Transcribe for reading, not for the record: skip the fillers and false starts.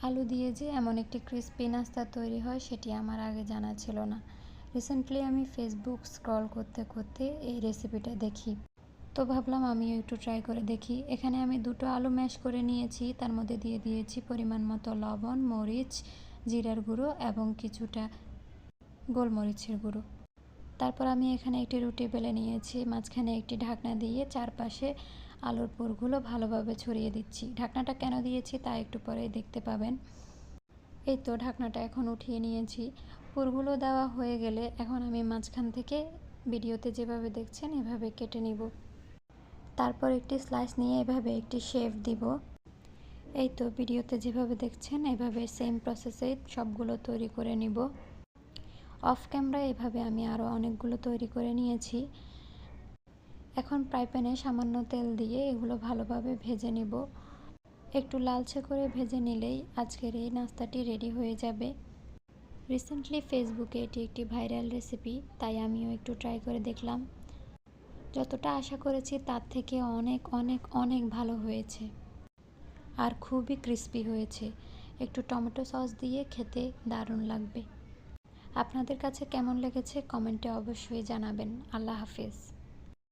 আলু দিয়ে যে এমন একটি ক্রিস্পি নাস্তা তৈরি হয় সেটি আমার আগে জানা ছিল না। রিসেন্টলি আমি ফেসবুক স্ক্রল করতে করতে এই রেসিপিটা দেখি, তো ভাবলাম আমিও একটু ট্রাই করে দেখি। এখানে আমি 2টো আলু ম্যাশ করে নিয়েছি, তার মধ্যে দিয়ে দিয়েছি পরিমাণ মতো লবণ, মরিচ, জিরার গুঁড়ো এবং কিছুটা গোলমরিচের গুঁড়ো। তারপর আমি এখানে একটি রুটি বেলে নিয়েছি, মাঝখানে একটি ঢাকনা দিয়ে চারপাশে আলুর পুরগুলো ভালোভাবে ছড়িয়ে দিচ্ছি। ঢাকনাটা কেন দিয়েছি তা একটু পরেই দেখতে পাবেন। এই তো ঢাকনাটা এখন উঠিয়ে নিয়েছি। পুরগুলো দেওয়া হয়ে গেলে এখন আমি মাঝখান থেকে ভিডিওতে যেভাবে দেখছেন এভাবে কেটে নিব। তারপর একটি স্লাইস নিয়ে এভাবে একটি শেপ দিব। এই তো ভিডিওতে যেভাবে দেখছেন এভাবে সেম প্রসেসে সবগুলো তৈরি করে নিব। অফ ক্যামেরায় এভাবে আমি আরও অনেকগুলো তৈরি করে নিয়েছি। এখন ফ্রাই প্যানে সামান্য তেল দিয়ে এগুলো ভালোভাবে ভেজে নিব। একটু লালচে করে ভেজে নিলেই আজকের এই নাস্তাটি রেডি হয়ে যাবে। রিসেন্টলি ফেসবুকে এটি একটি ভাইরাল রেসিপি, তাই আমিও একটু ট্রাই করে দেখলাম। যতটা আশা করেছি তার থেকে অনেক অনেক অনেক ভালো হয়েছে আর খুবই ক্রিস্পি হয়েছে। একটু টমেটো সস দিয়ে খেতে দারুণ লাগবে। আপনাদের কাছে কেমন লেগেছে কমেন্টে অবশ্যই জানাবেন। আল্লাহ হাফেজ।